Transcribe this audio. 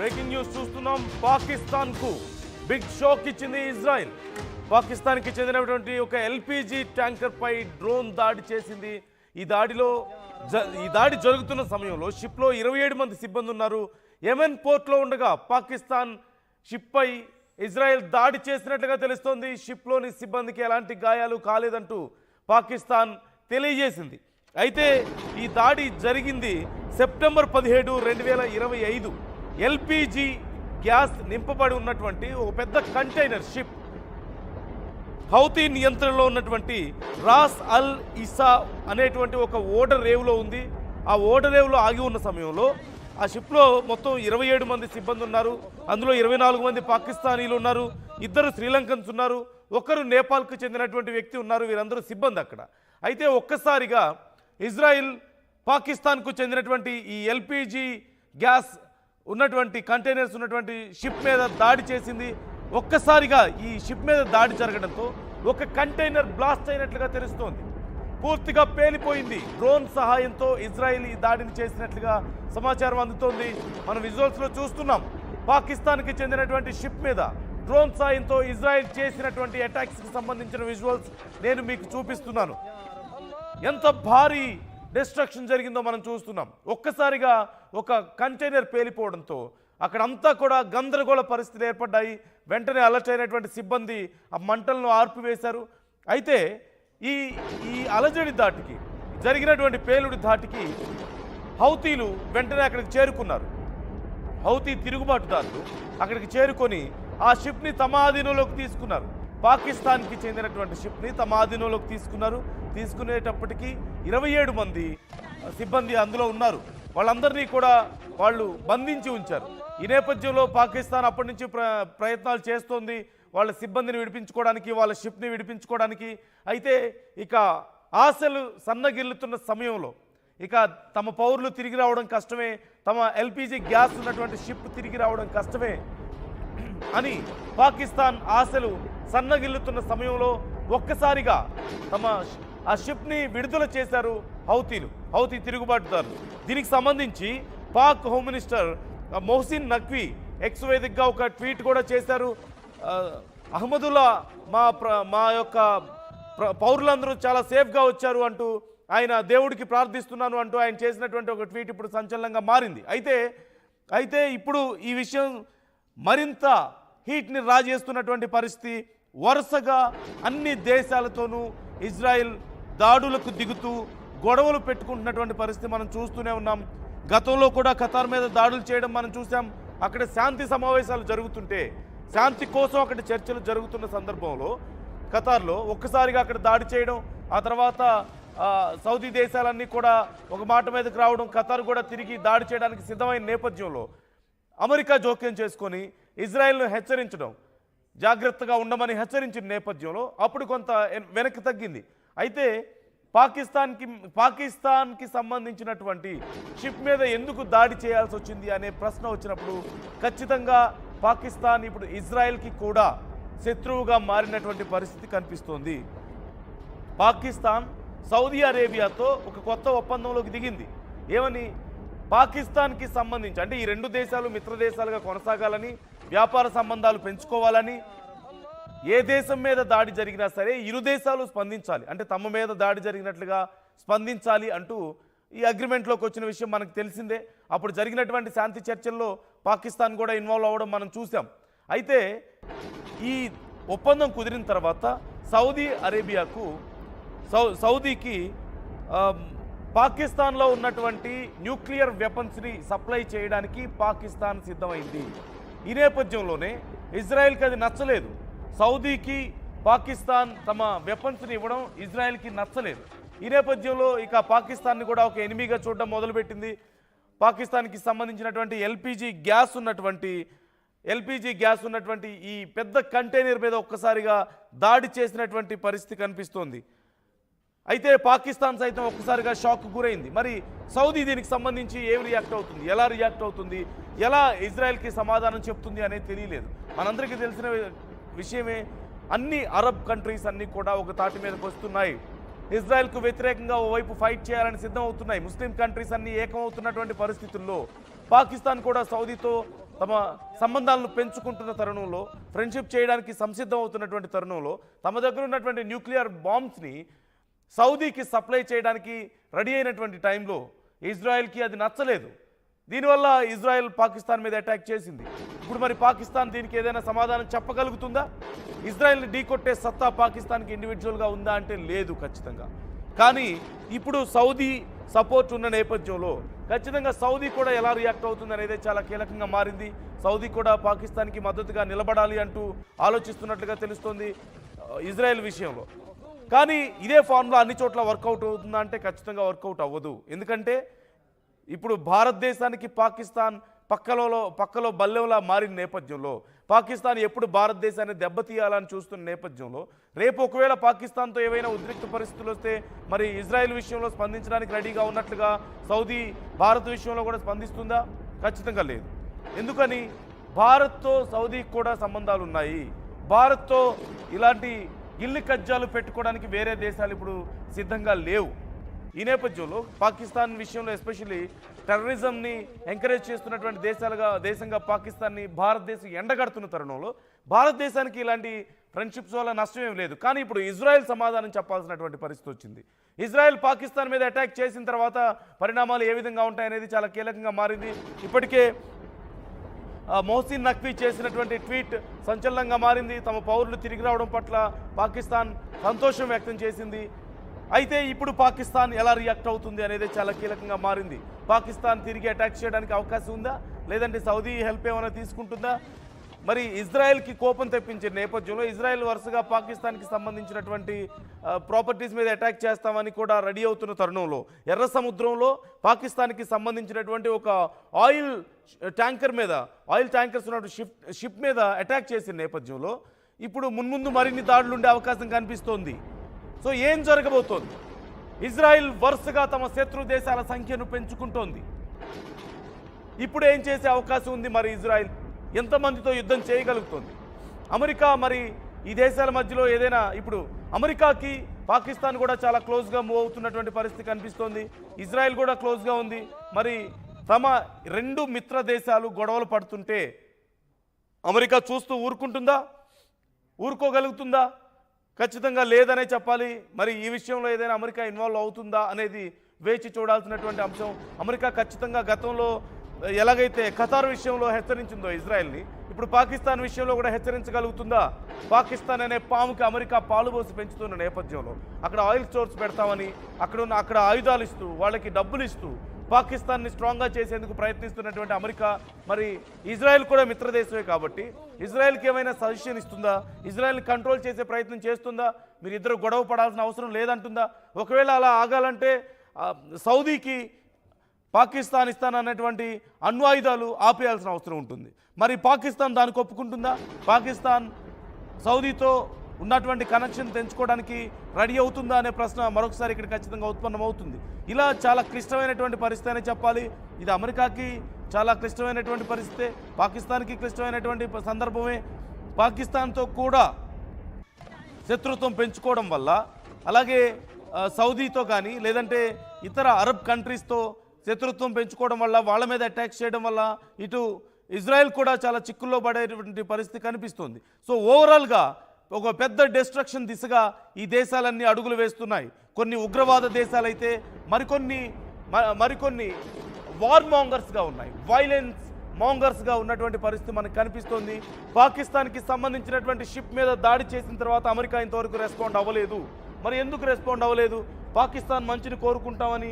Breaking news చూస్తున్నాం. పాకిస్తాన్ కు big shock ఇచ్చింది ఇజ్రాయెల్. పాకిస్తాన్ కి చెందినటువంటి ఒక ఎల్పిజి ట్యాంకర్ పై డ్రోన్ దాడి చేసింది. ఈ దాడి జరుగుతున్న సమయంలో షిప్ లో 27 మంది సిబ్బంది ఉన్నారు. యెమెన్ పోర్ట్ లో ఉండగా పాకిస్తాన్ షిప్ పై ఇజ్రాయెల్ దాడి చేసినట్లుగా తెలుస్తోంది. షిప్ లోని సిబ్బందికి ఎలాంటి గాయాలు కాలేదంటూ పాకిస్తాన్ తెలియజేసింది. అయితే ఈ దాడి జరిగింది సెప్టెంబర్ 17, 2025. ఎల్పిజి గ్యాస్ నింపబడి ఉన్నటువంటి ఒక పెద్ద కంటైనర్ షిప్ హౌతీ నియంత్రణలో ఉన్నటువంటి రాస్ అల్ ఇసా అనేటువంటి ఒక ఓడరేవులో ఉంది. ఆ ఓడరేవులో ఆగి ఉన్న సమయంలో ఆ షిప్లో మొత్తం 27 మంది సిబ్బంది ఉన్నారు. అందులో 24 మంది పాకిస్తానీలు ఉన్నారు, 2 శ్రీలంకన్స్ ఉన్నారు, 1 నేపాల్కు చెందినటువంటి వ్యక్తి ఉన్నారు. వీరందరూ సిబ్బంది అక్కడ. అయితే ఒక్కసారిగా ఇజ్రాయిల్ పాకిస్తాన్కు చెందినటువంటి ఈ ఎల్పిజి గ్యాస్ ఉన్నటువంటి కంటైనర్స్ ఉన్నటువంటి షిప్ మీద దాడి చేసింది. ఒక్కసారిగా ఈ షిప్ మీద దాడి జరగడంతో ఒక కంటైనర్ బ్లాస్ట్ అయినట్లుగా తెలుస్తోంది. పూర్తిగా పేలిపోయింది. డ్రోన్ సహాయంతో ఇజ్రాయిల్ ఈ దాడిని చేసినట్లుగా సమాచారం అందుతోంది. మనం విజువల్స్లో చూస్తున్నాం. పాకిస్తాన్కి చెందినటువంటి షిప్ మీద డ్రోన్ సాయంతో ఇజ్రాయిల్ చేసినటువంటి అటాక్స్కి సంబంధించిన విజువల్స్ నేను మీకు చూపిస్తున్నాను. ఎంత భారీ డిస్ట్రక్షన్ జరిగిందో మనం చూస్తున్నాం. ఒక్కసారిగా ఒక కంటైనర్ పేలిపోవడంతో అక్కడంతా కూడా గందరగోళ పరిస్థితులు ఏర్పడ్డాయి. వెంటనే అలర్ట్ అయినటువంటి సిబ్బంది ఆ మంటలను ఆర్పివేశారు. అయితే ఈ అలజడి దాటికి జరిగినటువంటి పేలుడి ధాటికి హౌతీలు వెంటనే అక్కడికి చేరుకున్నారు. హౌతీ తిరుగుబాటుదారులు అక్కడికి చేరుకొని ఆ షిప్ని తమ ఆధీనంలోకి తీసుకున్నారు. పాకిస్తాన్కి చెందినటువంటి షిప్ని తమ ఆధీనంలోకి తీసుకునేటప్పటికీ 27 మంది సిబ్బంది అందులో ఉన్నారు. వాళ్ళందరినీ కూడా వాళ్ళు బంధించి ఉంచారు. ఈ నేపథ్యంలో పాకిస్తాన్ అప్పటి నుంచి ప్రయత్నాలు చేస్తోంది వాళ్ళ సిబ్బందిని విడిపించుకోవడానికి, వాళ్ళ షిప్ని విడిపించుకోవడానికి. అయితే ఇక ఆశలు సన్నగిల్లుతున్న సమయంలో ఇక తమ పౌరులు తిరిగి రావడం కష్టమే, తమ ఎల్పిజి గ్యాస్ ఉన్నటువంటి షిప్ తిరిగి రావడం కష్టమే అని పాకిస్తాన్ ఆశలు సన్నగిల్లుతున్న సమయంలో ఒక్కసారిగా తమ ఆ షిప్ని విడుదల చేశారు హౌతీ తిరుగుబాటుదారులు. దీనికి సంబంధించి Pak home minister Mohsin Naqvi X వేదికగా ఒక ట్వీట్ కూడా చేశారు. అహ్మదుల్లా మా యొక్క పౌరులందరూ చాలా సేఫ్గా వచ్చారు అంటూ, ఆయన దేవుడికి ప్రార్థిస్తున్నాను అంటూ ఆయన చేసినటువంటి ఒక ట్వీట్ ఇప్పుడు సంచలనంగా మారింది. అయితే ఇప్పుడు ఈ విషయం మరింత హీట్ని రాజేస్తున్నటువంటి పరిస్థితి. వరుసగా అన్ని దేశాలతోనూ ఇజ్రాయెల్ దాడులకు దిగుతూ గొడవలు పెట్టుకుంటున్నటువంటి పరిస్థితి మనం చూస్తూనే ఉన్నాం. గతంలో కూడా ఖతార్ మీద దాడులు చేయడం మనం చూసాం. అక్కడ శాంతి సమావేశాలు జరుగుతుంటే, శాంతి కోసం అక్కడ చర్చలు జరుగుతున్న సందర్భంలో ఖతార్లో ఒక్కసారిగా అక్కడ దాడి చేయడం, ఆ తర్వాత సౌదీ దేశాలన్నీ కూడా ఒక మాట మీదకి రావడం, ఖతార్ కూడా తిరిగి దాడి చేయడానికి సిద్ధమైన నేపథ్యంలో అమెరికా జోక్యం చేసుకొని ఇజ్రాయెల్ను హెచ్చరించడం, జాగ్రత్తగా ఉండమని హెచ్చరించిన నేపథ్యంలో అప్పుడు కొంత వెనక్కి తగ్గింది. అయితే పాకిస్తాన్కి సంబంధించినటువంటి షిప్ మీద ఎందుకు దాడి చేయాల్సి వచ్చింది అనే ప్రశ్న వచ్చినప్పుడు ఖచ్చితంగా పాకిస్తాన్ ఇప్పుడు ఇజ్రాయెల్కి కూడా శత్రువుగా మారినటువంటి పరిస్థితి కనిపిస్తోంది. పాకిస్తాన్ సౌదీ అరేబియాతో ఒక కొత్త ఒప్పందంలోకి దిగింది. ఏమని? పాకిస్తాన్కి సంబంధించి, అంటే ఈ 2 దేశాలు మిత్ర దేశాలుగా కొనసాగాలని, వ్యాపార సంబంధాలు పెంచుకోవాలని, ఏ దేశం మీద దాడి జరిగినా సరే ఇరు దేశాలు స్పందించాలి, అంటే తమ మీద దాడి జరిగినట్లుగా స్పందించాలి అంటూ ఈ అగ్రిమెంట్లోకి వచ్చిన విషయం మనకు తెలిసిందే. అప్పుడు జరిగినటువంటి శాంతి చర్చల్లో పాకిస్తాన్ కూడా ఇన్వాల్వ్ అవ్వడం మనం చూసాం. అయితే ఈ ఒప్పందం కుదిరిన తర్వాత సౌదీకి పాకిస్తాన్లో ఉన్నటువంటి న్యూక్లియర్ వెపన్స్ని సప్లై చేయడానికి పాకిస్తాన్ సిద్ధమైంది. ఈ నేపథ్యంలోనే ఇజ్రాయెల్కి అది నచ్చలేదు. సౌదీకి పాకిస్తాన్ తమ వెపన్స్ని ఇవ్వడం ఇజ్రాయెల్కి నచ్చలేదు. ఈ నేపథ్యంలో ఇక పాకిస్తాన్ని కూడా ఒక ఎనిమిగా చూడడం మొదలుపెట్టింది. పాకిస్తాన్కి సంబంధించినటువంటి ఎల్పిజి గ్యాస్ ఉన్నటువంటి ఈ పెద్ద కంటైనర్ మీద ఒక్కసారిగా దాడి చేసినటువంటి పరిస్థితి కనిపిస్తోంది. అయితే పాకిస్తాన్ సైతం ఒక్కసారిగా షాక్ గురైంది. మరి సౌదీ దీనికి సంబంధించి ఏం రియాక్ట్ అవుతుంది, ఎలా రియాక్ట్ అవుతుంది, ఎలా ఇజ్రాయెల్కి సమాధానం చెప్తుంది అనేది తెలియలేదు. మనందరికీ తెలిసిన విషయమే. అన్ని అరబ్ కంట్రీస్ అన్నీ కూడా ఒక తాటి మీదకి వస్తున్నాయి. ఇజ్రాయెల్కు వ్యతిరేకంగా ఓవైపు ఫైట్ చేయాలని సిద్ధం అవుతున్నాయి. ముస్లిం కంట్రీస్ అన్నీ ఏకమవుతున్నటువంటి పరిస్థితుల్లో పాకిస్తాన్ కూడా సౌదీతో తమ సంబంధాలను పెంచుకుంటున్న తరుణంలో, ఫ్రెండ్షిప్ చేయడానికి సంసిద్ధం అవుతున్నటువంటి తరుణంలో తమ దగ్గర ఉన్నటువంటి న్యూక్లియర్ బాంబ్స్ని సౌదీకి సప్లై చేయడానికి రెడీ అయినటువంటి టైంలో ఇజ్రాయెల్కి అది నచ్చలేదు. దీనివల్ల ఇజ్రాయెల్ పాకిస్తాన్ మీద అటాక్ చేసింది. ఇప్పుడు మరి పాకిస్తాన్ దీనికి ఏదైనా సమాధానం చెప్పగలుగుతుందా? ఇజ్రాయెల్ని ఢీకొట్టే సత్తా పాకిస్తాన్కి ఇండివిజువల్గా ఉందా అంటే లేదు ఖచ్చితంగా. కానీ ఇప్పుడు సౌదీ సపోర్ట్ ఉన్న నేపథ్యంలో ఖచ్చితంగా సౌదీ కూడా ఎలా రియాక్ట్ అవుతుంది అనేది చాలా కీలకంగా మారింది. సౌదీ కూడా పాకిస్తాన్కి మద్దతుగా నిలబడాలి అంటూ ఆలోచిస్తున్నట్లుగా తెలుస్తోంది ఇజ్రాయెల్ విషయంలో. కానీ ఇదే ఫార్ములా అన్ని చోట్ల వర్కౌట్ అవుతుందా అంటే ఖచ్చితంగా వర్కౌట్ అవ్వదు. ఎందుకంటే ఇప్పుడు భారతదేశానికి పాకిస్తాన్ పక్కలో బల్లెంలా మారిన నేపథ్యంలో, పాకిస్తాన్ ఎప్పుడు భారతదేశాన్ని దెబ్బతీయాలని చూస్తున్న నేపథ్యంలో, రేపు ఒకవేళ పాకిస్తాన్తో ఏవైనా ఉద్రిక్త పరిస్థితులు వస్తే మరి ఇజ్రాయెల్ విషయంలో స్పందించడానికి రెడీగా ఉన్నట్లుగా సౌదీ భారత్ విషయంలో కూడా స్పందిస్తుందా? ఖచ్చితంగా లేదు. ఎందుకని? భారత్తో సౌదీకి కూడా సంబంధాలు ఉన్నాయి. భారత్తో ఇలాంటి ఇల్లు కజ్జాలు పెట్టుకోవడానికి వేరే దేశాలు ఇప్పుడు సిద్ధంగా లేవు. ఈ నేపథ్యంలో పాకిస్తాన్ విషయంలో ఎస్పెషల్లీ టెర్రరిజంని ఎంకరేజ్ చేస్తున్నటువంటి దేశంగా పాకిస్తాన్ని భారతదేశం ఎండగడుతున్న తరుణంలో భారతదేశానికి ఇలాంటి ఫ్రెండ్షిప్స్ వల్ల నష్టం ఏం లేదు. కానీ ఇప్పుడు ఇజ్రాయెల్ సమాధానం చెప్పాల్సినటువంటి పరిస్థితి వచ్చింది. ఇజ్రాయెల్ పాకిస్తాన్ మీద అటాక్ చేసిన తర్వాత పరిణామాలు ఏ విధంగా ఉంటాయనేది చాలా కీలకంగా మారింది. ఇప్పటికే మొహసిన్ నఖ్వీ చేసినటువంటి ట్వీట్ సంచలనంగా మారింది. తమ పౌరులు తిరిగి రావడం పట్ల పాకిస్తాన్ సంతోషం వ్యక్తం చేసింది. అయితే ఇప్పుడు పాకిస్తాన్ ఎలా రియాక్ట్ అవుతుంది అనేది చాలా కీలకంగా మారింది. పాకిస్తాన్ తిరిగి అటాక్ చేయడానికి అవకాశం ఉందా, లేదంటే సౌదీ హెల్ప్ ఏమైనా తీసుకుంటుందా? మరి ఇజ్రాయెల్కి కోపం తెప్పించే నేపథ్యంలో ఇజ్రాయెల్ వరుసగా పాకిస్తాన్కి సంబంధించినటువంటి ప్రాపర్టీస్ మీద అటాక్ చేస్తామని కూడా రెడీ అవుతున్న తరుణంలో ఎర్ర సముద్రంలో పాకిస్తాన్కి సంబంధించినటువంటి ఒక ఆయిల్ ట్యాంకర్స్ ఉన్న షిప్ మీద అటాక్ చేసిన నేపథ్యంలో ఇప్పుడు మున్ముందు మరిన్ని దాడులు ఉండే అవకాశం కనిపిస్తోంది. సో ఏం జరగబోతోంది? ఇజ్రాయెల్ వరుసగా తమ శత్రు దేశాల సంఖ్యను పెంచుకుంటోంది. ఇప్పుడు ఏం చేసే అవకాశం ఉంది? మరి ఇజ్రాయెల్ ఎంతమందితో యుద్ధం చేయగలుగుతుంది? అమెరికా మరి ఈ దేశాల మధ్యలో ఏదైనా ఇప్పుడు అమెరికాకి పాకిస్తాన్ కూడా చాలా క్లోజ్గా మూవ్ అవుతున్నటువంటి పరిస్థితి కనిపిస్తోంది. ఇజ్రాయెల్ కూడా క్లోజ్గా ఉంది. మరి తమ రెండు మిత్ర దేశాలు గొడవలు పడుతుంటే అమెరికా చూస్తూ ఊరుకోగలుగుతుందా? ఖచ్చితంగా లేదనే చెప్పాలి. మరి ఈ విషయంలో ఏదైనా అమెరికా ఇన్వాల్వ్ అవుతుందా అనేది వేచి చూడాల్సినటువంటి అంశం. అమెరికా ఖచ్చితంగా గతంలో ఎలాగైతే ఖతార్ విషయంలో హెచ్చరించిందో ఇజ్రాయెల్ని, ఇప్పుడు పాకిస్తాన్ విషయంలో కూడా హెచ్చరించగలుగుతుందా? పాకిస్తాన్ అనే పాముకి అమెరికా పాలుపోసి పెంచుతున్న నేపథ్యంలో అక్కడ ఆయిల్ స్టోర్స్ పెడతామని అక్కడ ఆయుధాలు ఇస్తూ వాళ్ళకి డబ్బులు ఇస్తూ పాకిస్తాన్ని స్ట్రాంగ్గా చేసేందుకు ప్రయత్నిస్తున్నటువంటి అమెరికా మరి ఇజ్రాయెల్ కూడా మిత్రదేశమే కాబట్టి ఇజ్రాయెల్కి ఏమైనా సజెషన్ ఇస్తుందా? ఇజ్రాయెల్ని కంట్రోల్ చేసే ప్రయత్నం చేస్తుందా? మీరు ఇద్దరు గొడవ పడాల్సిన అవసరం లేదంటుందా? ఒకవేళ అలా ఆగాలంటే సౌదీకి పాకిస్తాన్ ఇస్తానన్నటువంటి అణ్వాయుధాలు ఆపేయాల్సిన అవసరం ఉంటుంది. మరి పాకిస్తాన్ దానికి ఒప్పుకుంటుందా? పాకిస్తాన్ సౌదీతో ఉన్నటువంటి కనెక్షన్ తెంచుకోవడానికి రెడీ అవుతుందా అనే ప్రశ్న మరొకసారి ఇక్కడ ఖచ్చితంగా ఉత్పన్నమవుతుంది. ఇలా చాలా క్లిష్టమైనటువంటి పరిస్థితి అనే చెప్పాలి. ఇది అమెరికాకి చాలా క్లిష్టమైనటువంటి పరిస్థితే, పాకిస్తాన్కి క్లిష్టమైనటువంటి సందర్భమే. పాకిస్తాన్తో కూడా శత్రుత్వం పెంచుకోవడం వల్ల, అలాగే సౌదీతో కానీ లేదంటే ఇతర అరబ్ కంట్రీస్తో శత్రుత్వం పెంచుకోవడం వల్ల, వాళ్ళ మీద అటాక్ చేయడం వల్ల ఇటు ఇజ్రాయెల్ కూడా చాలా చిక్కుల్లో పడేటువంటి పరిస్థితి కనిపిస్తుంది. సో ఓవరాల్గా ఒక పెద్ద డిస్ట్రక్షన్ దిశగా ఈ దేశాలన్నీ అడుగులు వేస్తున్నాయి. కొన్ని ఉగ్రవాద దేశాలైతే మరికొన్ని వార్ మాంగర్స్గా ఉన్నాయి, వైలెన్స్ మాంగర్స్గా ఉన్నటువంటి పరిస్థితి మనకు కనిపిస్తోంది. పాకిస్తాన్కి సంబంధించినటువంటి షిప్ మీద దాడి చేసిన తర్వాత అమెరికా ఇంతవరకు రెస్పాండ్ అవ్వలేదు. మరి ఎందుకు రెస్పాండ్ అవ్వలేదు? పాకిస్తాన్ మంచిని కోరుకుంటామని